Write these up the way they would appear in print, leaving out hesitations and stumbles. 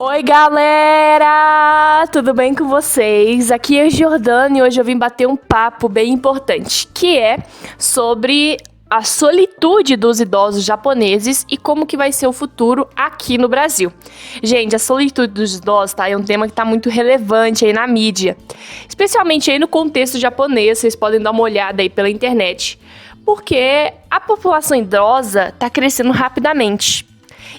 Oi, galera! Tudo bem com vocês? Aqui é a Jordana e hoje eu vim bater um papo bem importante, que é sobre a solitude dos idosos japoneses e como que vai ser o futuro aqui no Brasil. Gente, a solitude dos idosos, tá? É um tema que tá muito relevante aí na mídia, especialmente aí no contexto japonês, vocês podem dar uma olhada aí pela internet, porque a população idosa tá crescendo rapidamente.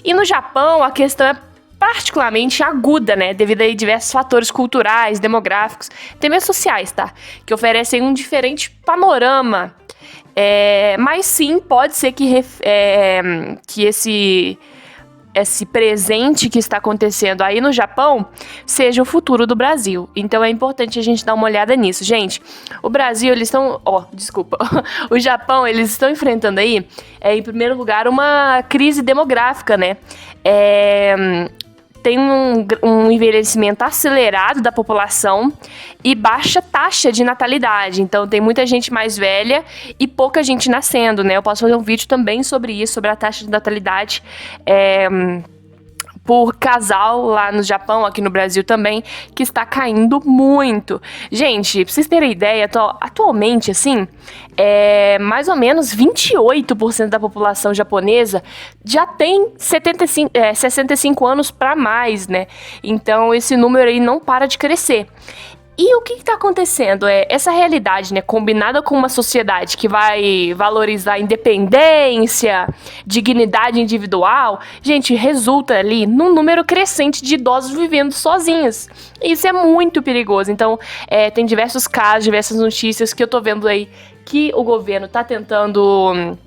E no Japão, a questão é particularmente aguda, né? Devido a diversos fatores culturais, demográficos, até mesmo sociais, tá? Que oferecem um diferente panorama. Mas sim, pode ser que esse presente que está acontecendo aí no Japão seja o futuro do Brasil. Então é importante a gente dar uma olhada nisso. Gente, o Brasil, eles estão... desculpa. O Japão, eles estão enfrentando aí, em primeiro lugar, uma crise demográfica, né? Tem um envelhecimento acelerado da população e baixa taxa de natalidade. Então, tem muita gente mais velha e pouca gente nascendo, né? Eu posso fazer um vídeo também sobre isso, sobre a taxa de natalidade por casal lá no Japão, aqui no Brasil também, que está caindo muito. Gente, pra vocês terem ideia, atualmente, assim, mais ou menos 28% da população japonesa já tem 65 anos para mais, né? Então, esse número aí não para de crescer. E o que está acontecendo? Essa realidade, né, combinada com uma sociedade que vai valorizar independência, dignidade individual, gente, resulta ali num número crescente de idosos vivendo sozinhos. Isso é muito perigoso. Então, tem diversos casos, diversas notícias que eu tô vendo aí que o governo tá tentando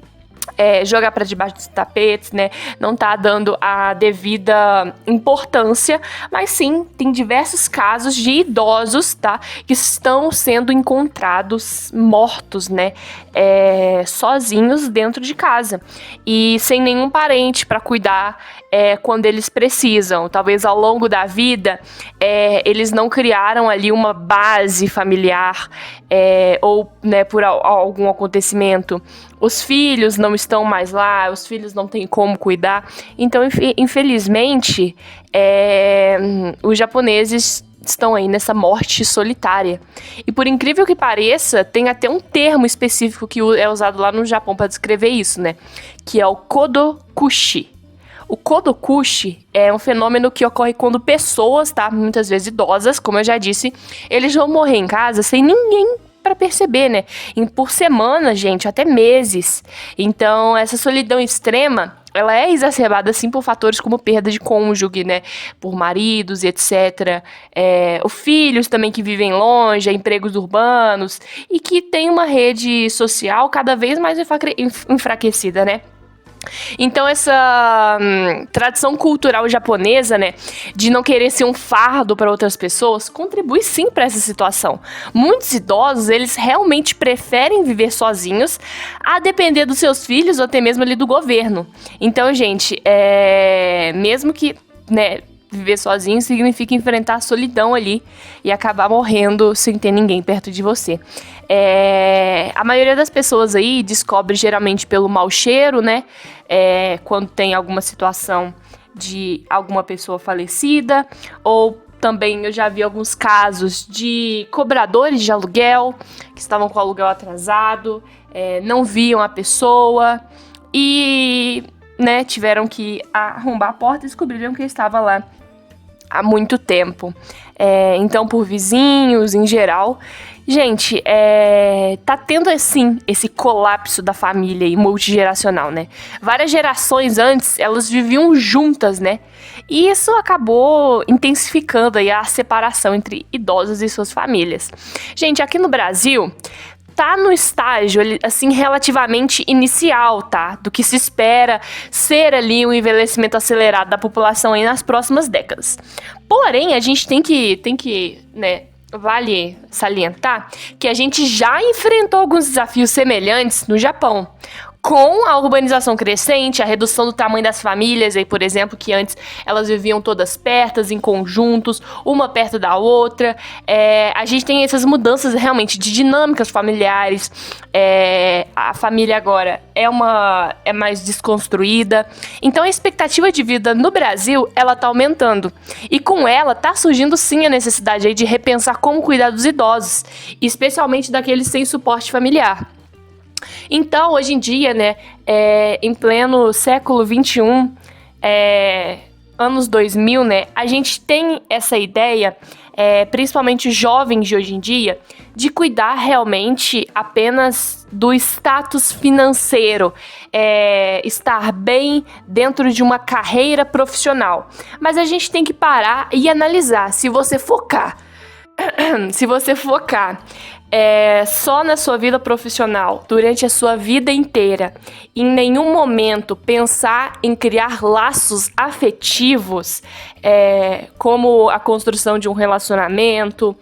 jogar para debaixo dos tapetes, né? Não tá dando a devida importância, mas sim, tem diversos casos de idosos, tá? Que estão sendo encontrados mortos, né? Sozinhos dentro de casa e sem nenhum parente para cuidar quando eles precisam. Talvez ao longo da vida eles não criaram ali uma base familiar ou, né, por algum acontecimento. Os filhos não estão mais lá, os filhos não têm como cuidar. Então, infelizmente, os japoneses estão aí nessa morte solitária. E por incrível que pareça, tem até um termo específico que é usado lá no Japão para descrever isso, né? Que é o kodokushi. O kodokushi é um fenômeno que ocorre quando pessoas, tá? Muitas vezes idosas, como eu já disse, eles vão morrer em casa sem ninguém para perceber, né? E por semana, gente, até meses. Então, essa solidão extrema, ela é exacerbada, assim, por fatores como perda de cônjuge, né? Por maridos e etc. Os filhos também que vivem longe, empregos urbanos, e que tem uma rede social cada vez mais enfraquecida, né? Então essa tradição cultural japonesa, né, de não querer ser um fardo para outras pessoas, contribui sim para essa situação. Muitos idosos, eles realmente preferem viver sozinhos a depender dos seus filhos ou até mesmo ali do governo. Então, gente, mesmo que, né, viver sozinho significa enfrentar a solidão ali e acabar morrendo sem ter ninguém perto de você. A maioria das pessoas aí descobre geralmente pelo mau cheiro, né? Quando tem alguma situação de alguma pessoa falecida, ou também eu já vi alguns casos de cobradores de aluguel que estavam com o aluguel atrasado, não viam a pessoa e, né, tiveram que arrombar a porta e descobriram que estava lá há muito tempo. Então, por vizinhos, em geral. Gente, tá tendo, assim, esse colapso da família e multigeracional, né? Várias gerações antes, elas viviam juntas, né? E isso acabou intensificando aí a separação entre idosos e suas famílias. Gente, aqui no Brasil, tá no estágio, assim, relativamente inicial, tá? Do que se espera ser ali um envelhecimento acelerado da população aí nas próximas décadas. Porém, a gente tem que, né, vale salientar que a gente já enfrentou alguns desafios semelhantes no Japão, Com a urbanização crescente, a redução do tamanho das famílias, aí, por exemplo, que antes elas viviam todas pertas, em conjuntos, uma perto da outra, a gente tem essas mudanças realmente de dinâmicas familiares, a família agora é mais desconstruída, então a expectativa de vida no Brasil, ela tá aumentando, e com ela tá surgindo sim a necessidade aí de repensar como cuidar dos idosos, especialmente daqueles sem suporte familiar. Então, hoje em dia, né, em pleno século XXI, anos 2000, né, a gente tem essa ideia, principalmente jovens de hoje em dia, de cuidar realmente apenas do status financeiro, estar bem dentro de uma carreira profissional. Mas a gente tem que parar e analisar, se você focar só na sua vida profissional, durante a sua vida inteira, em nenhum momento pensar em criar laços afetivos, como a construção de um relacionamento,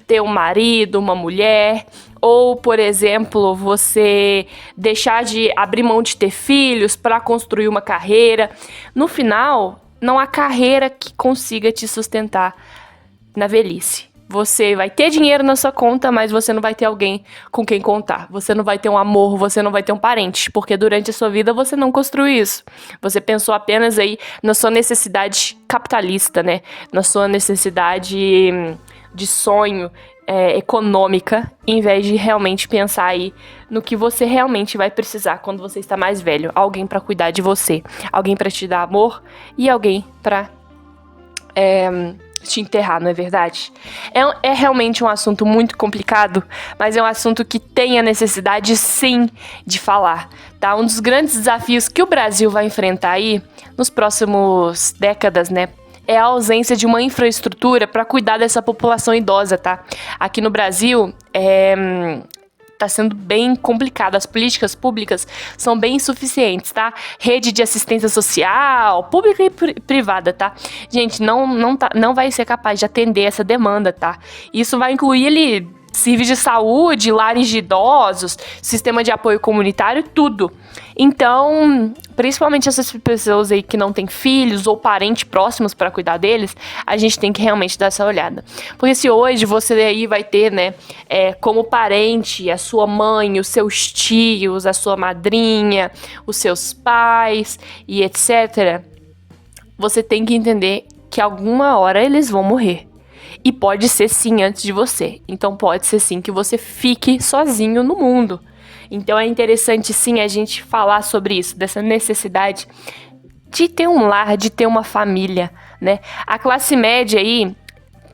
ter um marido, uma mulher, ou, por exemplo, você deixar de abrir mão de ter filhos para construir uma carreira. No final, não há carreira que consiga te sustentar na velhice. Você vai ter dinheiro na sua conta, mas você não vai ter alguém com quem contar. Você não vai ter um amor, você não vai ter um parente, porque durante a sua vida você não construiu isso. Você pensou apenas aí na sua necessidade capitalista, né? Na sua necessidade de sonho econômica, em vez de realmente pensar aí no que você realmente vai precisar quando você está mais velho. Alguém para cuidar de você, alguém para te dar amor e alguém para te enterrar, não é verdade? É realmente um assunto muito complicado, mas é um assunto que tem a necessidade, sim, de falar, tá? Um dos grandes desafios que o Brasil vai enfrentar aí, nos próximos décadas, né? É a ausência de uma infraestrutura para cuidar dessa população idosa, tá? Aqui no Brasil, tá sendo bem complicado. As políticas públicas são bem insuficientes, tá? Rede de assistência social, pública e privada, tá? Gente, não vai ser capaz de atender essa demanda, tá? Isso vai incluir ali serviços de saúde, lares de idosos, sistema de apoio comunitário, tudo. Então, principalmente essas pessoas aí que não têm filhos ou parentes próximos para cuidar deles, a gente tem que realmente dar essa olhada. Porque se hoje você aí vai ter, né, como parente, a sua mãe, os seus tios, a sua madrinha, os seus pais e etc., você tem que entender que alguma hora eles vão morrer. E pode ser sim antes de você. Então pode ser sim que você fique sozinho no mundo. Então é interessante sim a gente falar sobre isso, dessa necessidade de ter um lar, de ter uma família, né? A classe média aí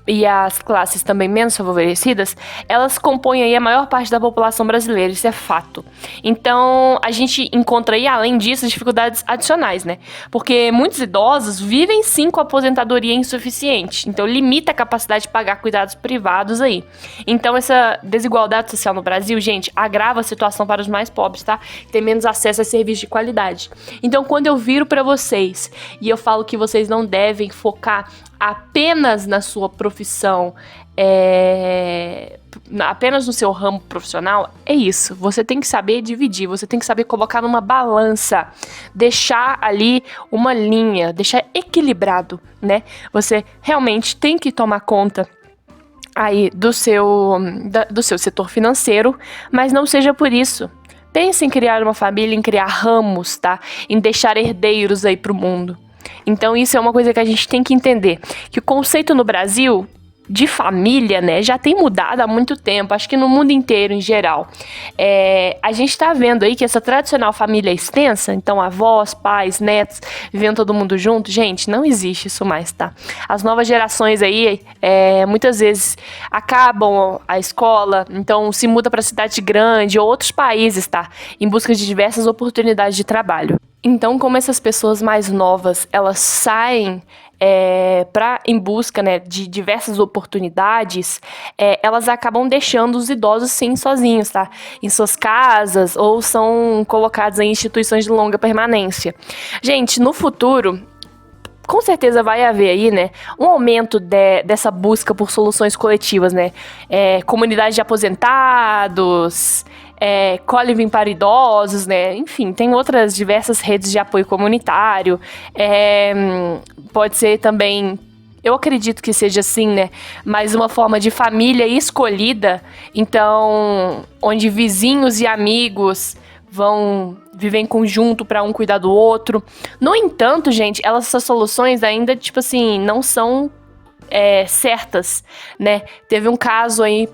e as classes também menos favorecidas, elas compõem aí a maior parte da população brasileira, isso é fato. Então, a gente encontra aí, além disso, dificuldades adicionais, né? Porque muitos idosos vivem sim com aposentadoria insuficiente, então limita a capacidade de pagar cuidados privados aí. Então, essa desigualdade social no Brasil, gente, agrava a situação para os mais pobres, tá? Tem menos acesso a serviços de qualidade. Então, quando eu viro para vocês e eu falo que vocês não devem focar apenas na sua profissão, apenas no seu ramo profissional, é isso. Você tem que saber dividir, você tem que saber colocar numa balança, deixar ali uma linha, deixar equilibrado, né? Você realmente tem que tomar conta aí do seu setor financeiro, mas não seja por isso. Pense em criar uma família, em criar ramos, tá? Em deixar herdeiros aí pro mundo. Então isso é uma coisa que a gente tem que entender, que o conceito no Brasil de família, né, já tem mudado há muito tempo, acho que no mundo inteiro em geral. A gente tá vendo aí que essa tradicional família extensa, então avós, pais, netos, vivendo todo mundo junto, gente, não existe isso mais, tá? As novas gerações aí, muitas vezes acabam a escola, então se muda para cidade grande ou outros países, tá? Em busca de diversas oportunidades de trabalho. Então, como essas pessoas mais novas, elas saem em busca, né, de diversas oportunidades, elas acabam deixando os idosos sim sozinhos, tá? Em suas casas ou são colocados em instituições de longa permanência. Gente, no futuro, com certeza vai haver aí, né, um aumento dessa busca por soluções coletivas, né? Comunidade de aposentados, Coliving para idosos, né? Enfim, tem outras diversas redes de apoio comunitário. Pode ser também, eu acredito que seja assim, né? Mas uma forma de família escolhida, então, onde vizinhos e amigos viver em conjunto para um cuidar do outro. No entanto, gente, essas soluções ainda, tipo assim, não são certas, né? Teve um caso aí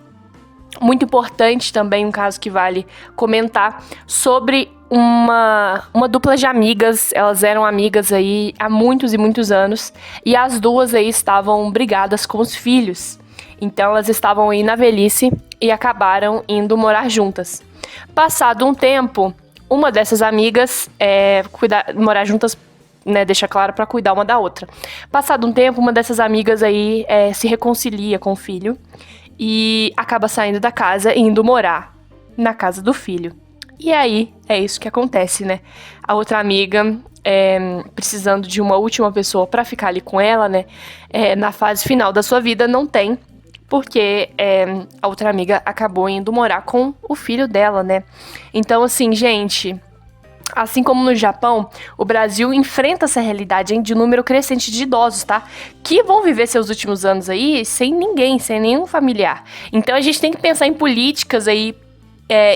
muito importante também, um caso que vale comentar, sobre uma dupla de amigas. Elas eram amigas aí há muitos e muitos anos, e as duas aí estavam brigadas com os filhos. Então elas estavam aí na velhice e acabaram indo morar juntas. Passado um tempo, uma dessas amigas morar juntas, né, deixa claro, para cuidar uma da outra. Passado um tempo, uma dessas amigas aí se reconcilia com o filho e acaba saindo da casa e indo morar na casa do filho. E aí, é isso que acontece, né? A outra amiga, precisando de uma última pessoa para ficar ali com ela, né? Na fase final da sua vida, não tem, porque a outra amiga acabou indo morar com o filho dela, né? Então, assim, gente, assim como no Japão, o Brasil enfrenta essa realidade de número crescente de idosos, tá? Que vão viver seus últimos anos aí sem ninguém, sem nenhum familiar. Então a gente tem que pensar em políticas aí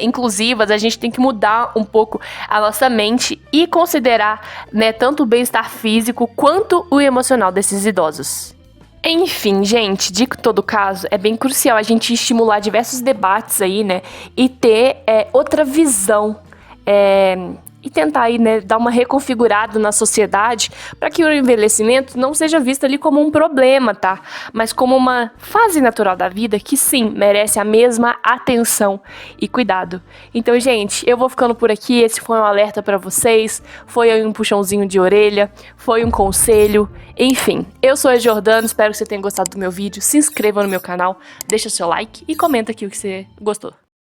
inclusivas, a gente tem que mudar um pouco a nossa mente e considerar, né, tanto o bem-estar físico quanto o emocional desses idosos. Enfim, gente, de todo caso, é bem crucial a gente estimular diversos debates aí, né, e ter outra visão, e tentar aí, né, dar uma reconfigurada na sociedade para que o envelhecimento não seja visto ali como um problema, tá? Mas como uma fase natural da vida que, sim, merece a mesma atenção e cuidado. Então, gente, eu vou ficando por aqui. Esse foi um alerta para vocês, foi um puxãozinho de orelha, foi um conselho, enfim. Eu sou a Jordana, espero que você tenha gostado do meu vídeo. Se inscreva no meu canal, deixa seu like e comenta aqui o que você gostou.